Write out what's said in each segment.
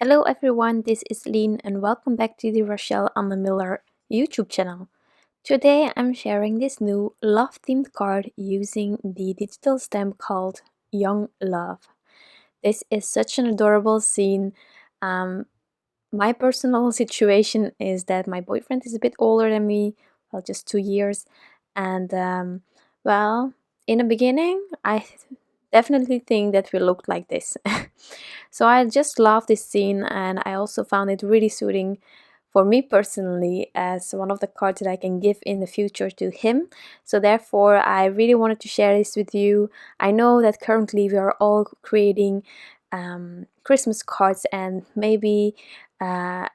Hello everyone, this is Lien and welcome back to the Rachelle Anne Miller YouTube channel. Today I'm sharing this new love themed card using the digital stamp called Young Love. This is such an adorable scene. My personal situation is that my boyfriend is a bit older than me, well, just 2 years, and well, in the beginning, I definitely think that we looked like this. So I just love this scene, and I also found it really suiting for me personally as one of the cards that I can give in the future to him. So therefore, I really wanted to share this with you. I know that currently we are all creating Christmas cards and maybe uh,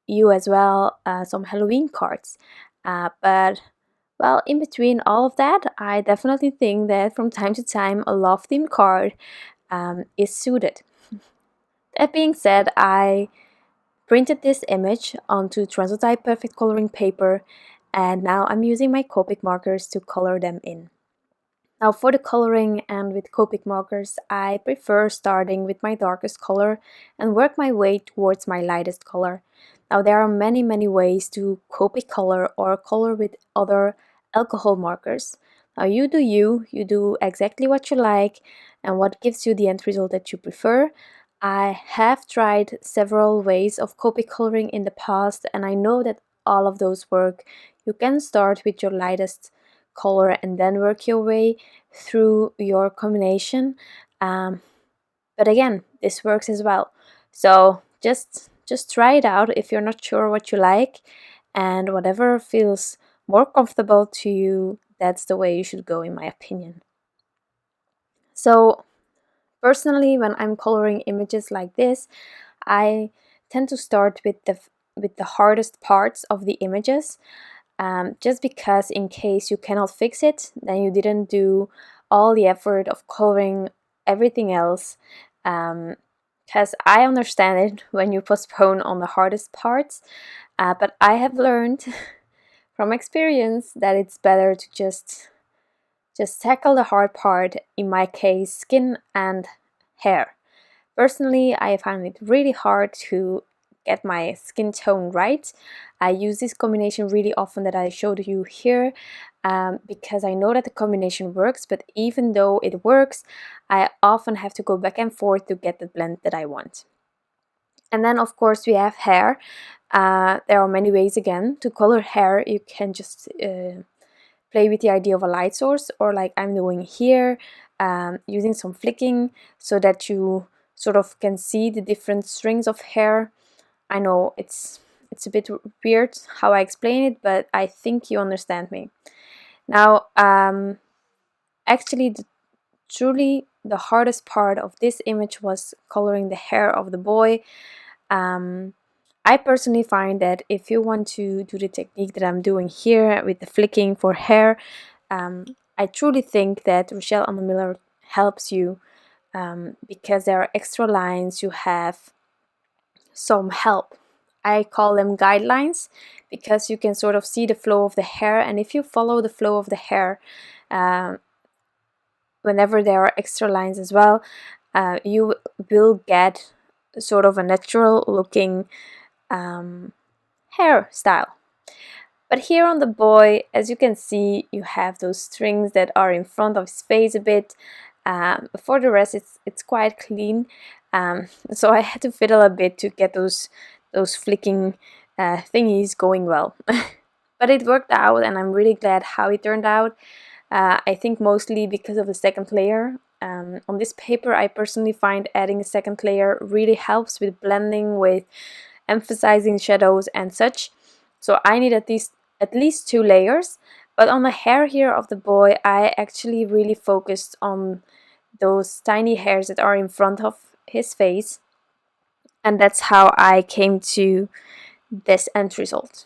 you as well some Halloween cards. But well, in between all of that, I definitely think that from time to time a love themed card is suited. That being said, I printed this image onto Translucite Perfect coloring paper, and now I'm using my Copic markers to color them in. Now for the coloring and with Copic markers, I prefer starting with my darkest color and work my way towards my lightest color. Now there are many ways to Copic color or color with other alcohol markers. Now you do exactly what you like and what gives you the end result that you prefer. I have tried several ways of Copic coloring in the past and I know that all of those work. You can start with your lightest color and then work your way through your combination. But again, this works as well. So just try it out if you're not sure what you like, and whatever feels more comfortable to you, that's the way you should go, in my opinion. So personally, when I'm coloring images like this, I tend to start with the hardest parts of the images, just because in case you cannot fix it, then you didn't do all the effort of coloring everything else. Because I understand it when you postpone on the hardest parts, but I have learned from experience that it's better to just tackle the hard part, in my case skin and hair. Personally, I find it really hard to get my skin tone right. I use this combination really often that I showed you here, because I know that the combination works, but even though it works, I often have to go back and forth to get the blend that I want. And then of course we have hair. There are many ways again to color hair. You can just play with the idea of a light source, or like I'm doing here, using some flicking so that you sort of can see the different strings of hair. I know it's a bit weird how I explain it, but I think you understand me. Now, actually, truly the hardest part of this image was coloring the hair of the boy. I personally find that if you want to do the technique that I'm doing here with the flicking for hair, I truly think that Rachelle Anne Miller helps you, because there are extra lines, you have some help. I call them guidelines because you can sort of see the flow of the hair, and if you follow the flow of the hair, whenever there are extra lines as well, you will get sort of a natural looking hairstyle. But here on the boy, as you can see, you have those strings that are in front of his face a bit. For the rest, it's quite clean. So I had to fiddle a bit to get those flicking thingies going well. But it worked out, and I'm really glad how it turned out. I think mostly because of the second layer. On this paper, I personally find adding a second layer really helps with blending, with emphasizing shadows and such. So I need at least 2 layers. But on the hair here of the boy, I actually really focused on those tiny hairs that are in front of his face, and that's how I came to this end result.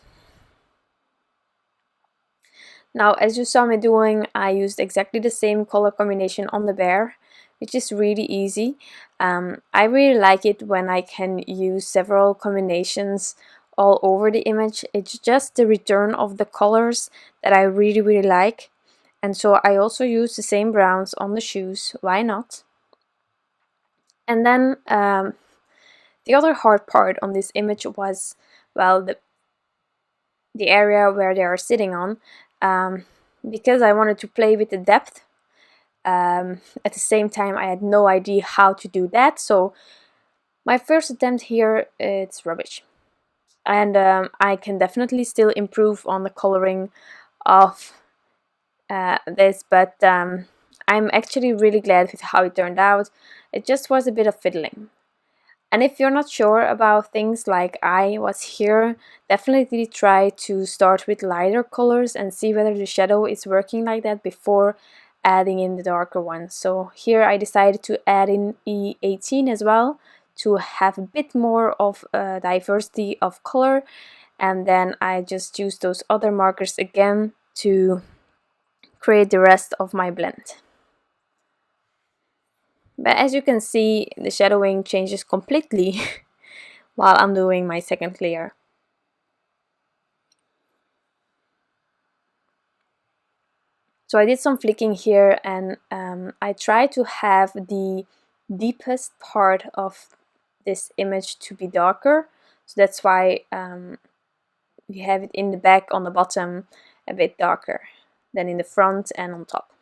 Now, as you saw me doing, I used exactly the same color combination on the bear, which is really easy. I really like it when I can use several combinations all over the image. It's just the return of the colors that I really like. And so I also use the same browns on the shoes, why not? And then The other hard part on this image was, well, the area where they are sitting on, because I wanted to play with the depth. At the same time, I had no idea how to do that, so my first attempt here, it's rubbish. And I can definitely still improve on the coloring of this, but I'm actually really glad with how it turned out. It just was a bit of fiddling. And if you're not sure about things like I was here, definitely try to start with lighter colors and see whether the shadow is working like that before adding in the darker ones. So here I decided to add in E18 as well to have a bit more of diversity of color, and then I just use those other markers again to create the rest of my blend. But as you can see, the shadowing changes completely while I'm doing my second layer. So I did some flicking here, and I try to have the deepest part of this image to be darker. So that's why we have it in the back on the bottom a bit darker than in the front and on top.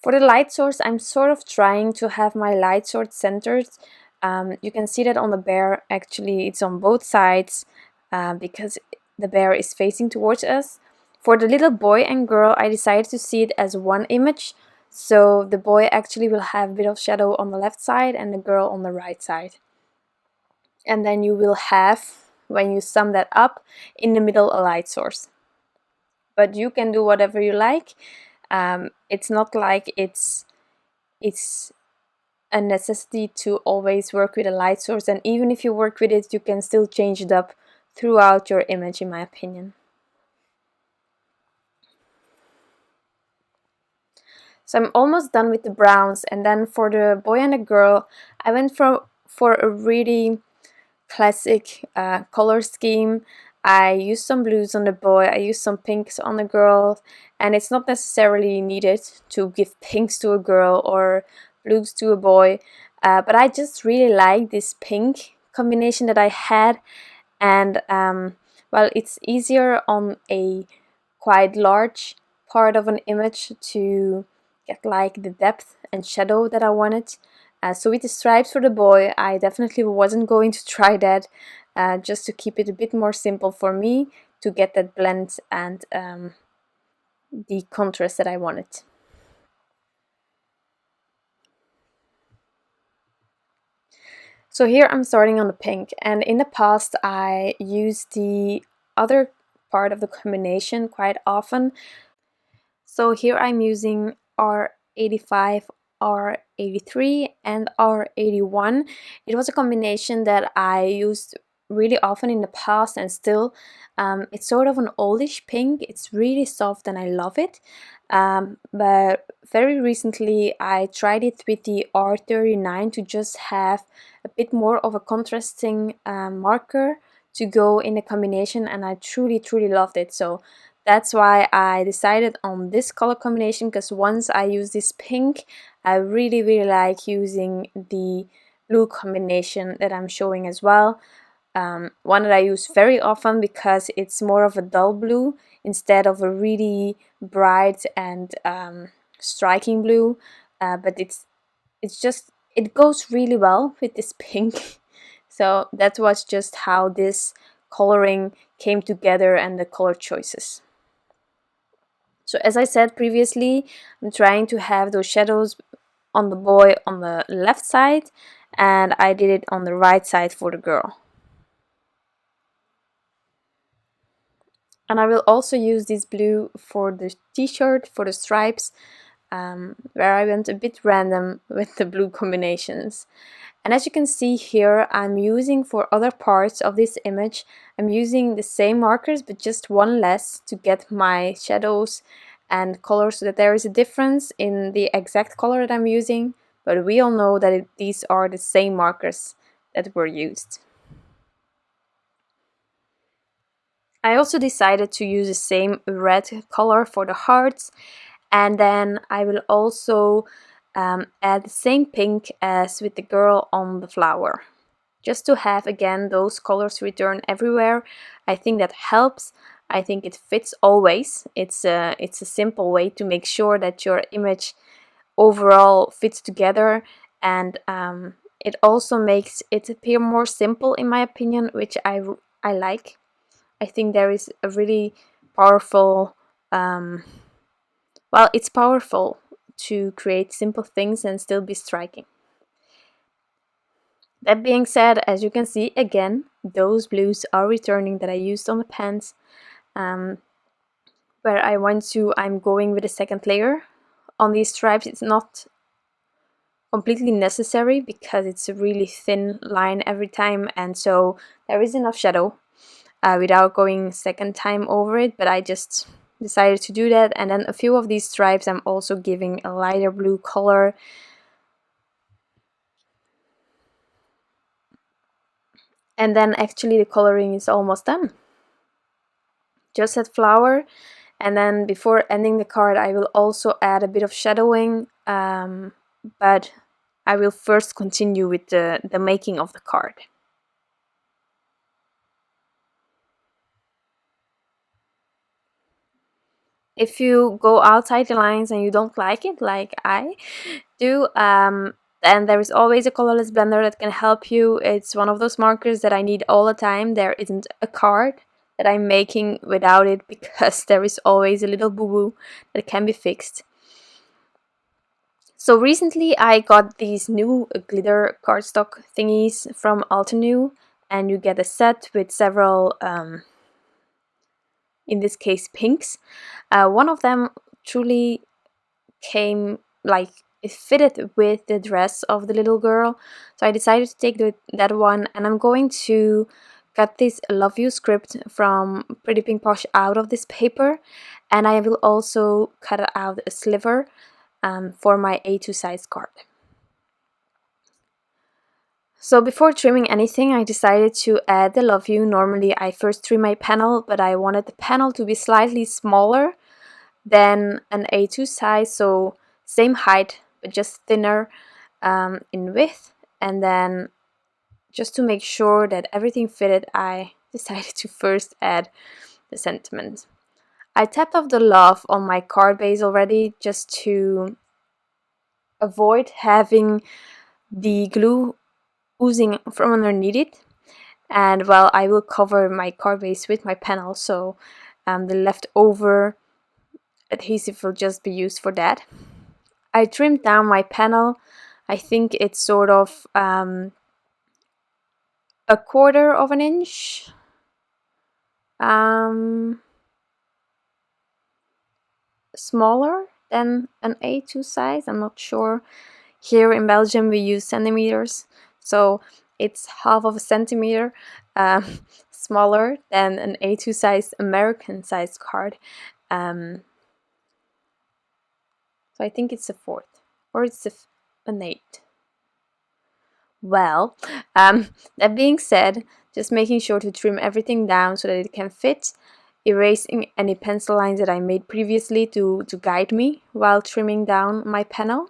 For the light source, I'm sort of trying to have my light source centered. You can see that on the bear, actually it's on both sides because the bear is facing towards us. For the little boy and girl, I decided to see it as one image, so the boy actually will have a bit of shadow on the left side and the girl on the right side. And then you will have, when you sum that up, in the middle a light source. But you can do whatever you like. It's not like it's a necessity to always work with a light source, and even if you work with it, you can still change it up throughout your image, in my opinion. So I'm almost done with the browns, and then for the boy and the girl, I went for a really classic color scheme. I used some blues on the boy, I used some pinks on the girl, and it's not necessarily needed to give pinks to a girl or blues to a boy, but I just really like this pink combination that I had, and well, it's easier on a quite large part of an image to get like the depth and shadow that I wanted. So with the stripes for the boy, I definitely wasn't going to try that, just to keep it a bit more simple for me to get that blend and the contrast that I wanted. So here I'm starting on the pink, and in the past I used the other part of the combination quite often. So here I'm using R85, R83 and R81. It was a combination that I used really often in the past, and still it's sort of an oldish pink. It's really soft and I love it. But very recently I tried it with the R39 to just have a bit more of a contrasting marker to go in the combination, and I truly loved it. So that's why I decided on this color combination, because once I use this pink, I really like using the blue combination that I'm showing as well. One that I use very often because it's more of a dull blue instead of a really bright and striking blue, but it goes really well with this pink. So that was just how this coloring came together and the color choices. So as I said previously, I'm trying to have those shadows on the boy on the left side, and I did it on the right side for the girl. And I will also use this blue for the t-shirt, for the stripes, where I went a bit random with the blue combinations. And as you can see here, I'm using for other parts of this image, I'm using the same markers but just one less to get my shadows and colors, so that there is a difference in the exact color that I'm using, but we all know that these are the same markers that were used. I also decided to use the same red color for the hearts, and then I will also add the same pink as with the girl on the flower, just to have again those colors return everywhere. I think that helps. I think it fits always. It's a simple way to make sure that your image overall fits together, and it also makes it appear more simple, in my opinion, which I like. I think there is a really powerful, well, it's powerful to create simple things and still be striking. That being said, as you can see, again, those blues are returning that I used on the pants. Where I want to, I'm going with a second layer. On these stripes, it's not completely necessary because it's a really thin line every time, and so there is enough shadow without going second time over it, but I just decided to do that. And then a few of these stripes I'm also giving a lighter blue color. And then actually the coloring is almost done. Just add flower, and then before ending the card I will also add a bit of shadowing, but I will first continue with the making of the card. If you go outside the lines and you don't like it, like I do, then there is always a colorless blender that can help you. It's one of those markers that I need all the time. There isn't a card that I'm making without it, because there is always a little boo-boo that can be fixed. So recently I got these new glitter cardstock thingies from Altenew, and you get a set with several in this case pinks. One of them truly came, like, it fitted with the dress of the little girl, so I decided to take that one, and I'm going to cut this love you script from Pretty Pink Posh out of this paper, and I will also cut out a sliver for my A2 size card. So before trimming anything, I decided to add the love you. Normally I first trim my panel, but I wanted the panel to be slightly smaller than an A2 size, so same height but just thinner in width. And then just to make sure that everything fitted, I decided to first add the sentiment. I tapped off the love on my card base already, just to avoid having the glue oozing from underneath it. And well, I will cover my card base with my panel, so the leftover adhesive will just be used for that. I trimmed down my panel. I think it's sort of a quarter of an inch. Smaller than an A2 size, I'm not sure. Here in Belgium we use centimeters, so it's half of a centimeter smaller than an A2 size American size card. So I think it's a fourth, or it's an eighth. Well, that being said, just making sure to trim everything down so that it can fit, erasing any pencil lines that I made previously to guide me while trimming down my panel.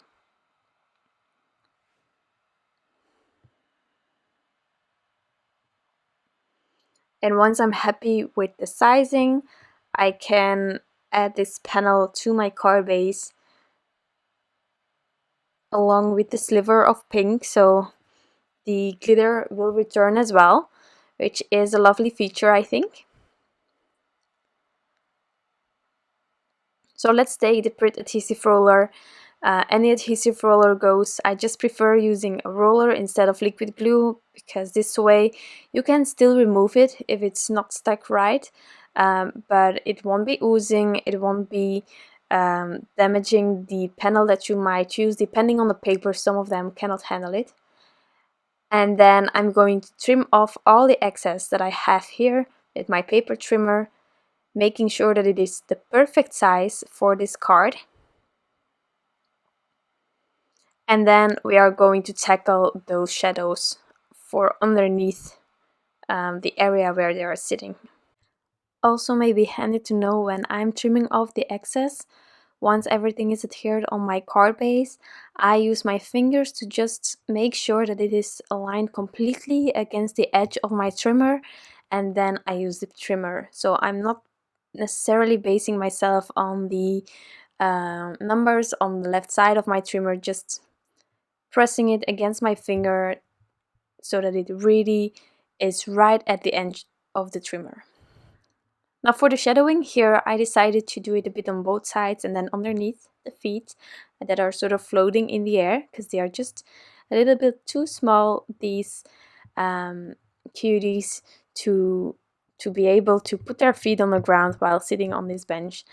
And once I'm happy with the sizing, I can add this panel to my card base along with the sliver of pink, so the glitter will return as well, which is a lovely feature, I think. So let's take the Prit adhesive roller. Any adhesive roller goes. I just prefer using a roller instead of liquid glue, because this way you can still remove it if it's not stuck right, but it won't be oozing, it won't be damaging the panel that you might use. Depending on the paper, some of them cannot handle it. And then I'm going to trim off all the excess that I have here with my paper trimmer, making sure that it is the perfect size for this card. And then we are going to tackle those shadows for underneath the area where they are sitting. Also, maybe handy to know, when I'm trimming off the excess, Once everything is adhered on my card base, I use my fingers to just make sure that it is aligned completely against the edge of my trimmer, and then I use the trimmer. So I'm not necessarily basing myself on the numbers on the left side of my trimmer, just pressing it against my finger so that it really is right at the edge of the trimmer. Now for the shadowing, here I decided to do it a bit on both sides and then underneath the feet that are sort of floating in the air, because they are just a little bit too small, these cuties, to be able to put their feet on the ground while sitting on this bench.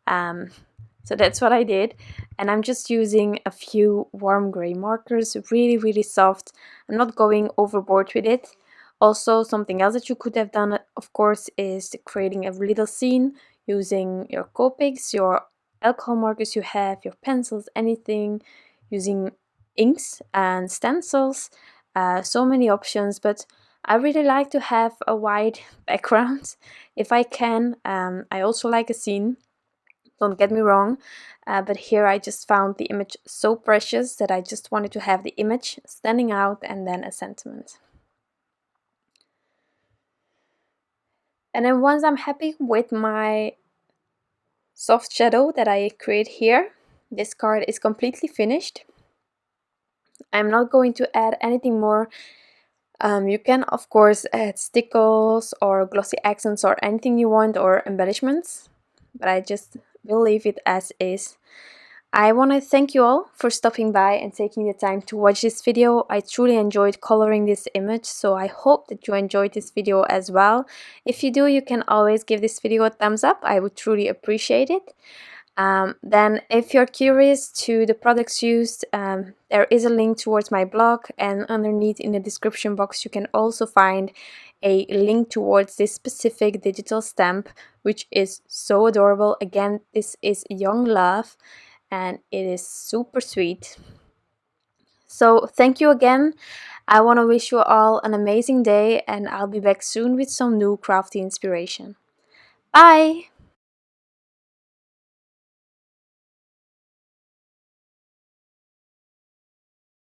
So that's what I did, and I'm just using a few warm gray markers, really soft. I'm not going overboard with it. Also, something else that you could have done, of course, is creating a little scene using your Copics, your alcohol markers you have, your pencils, anything, using inks and stencils. So many options, but I really like to have a white background if I can. I also like a scene, don't get me wrong, but here I just found the image so precious that I just wanted to have the image standing out and then a sentiment. And then once I'm happy with my soft shadow that I create here, this card is completely finished. I'm not going to add anything more. You can of course add stickles or glossy accents or anything you want, or embellishments, but I just will leave it as is. I want to thank you all for stopping by and taking the time to watch this video. I truly enjoyed coloring this image, so I hope that you enjoyed this video as well. If you do, you can always give this video a thumbs up. I would truly appreciate it. Then if you're curious to the products used, there is a link towards my blog, and underneath in the description box you can also find a link towards this specific digital stamp, which is so adorable. Again, this is Young Love and it is super sweet. So thank you again. I want to wish you all an amazing day, and I'll be back soon with some new crafty inspiration. Bye!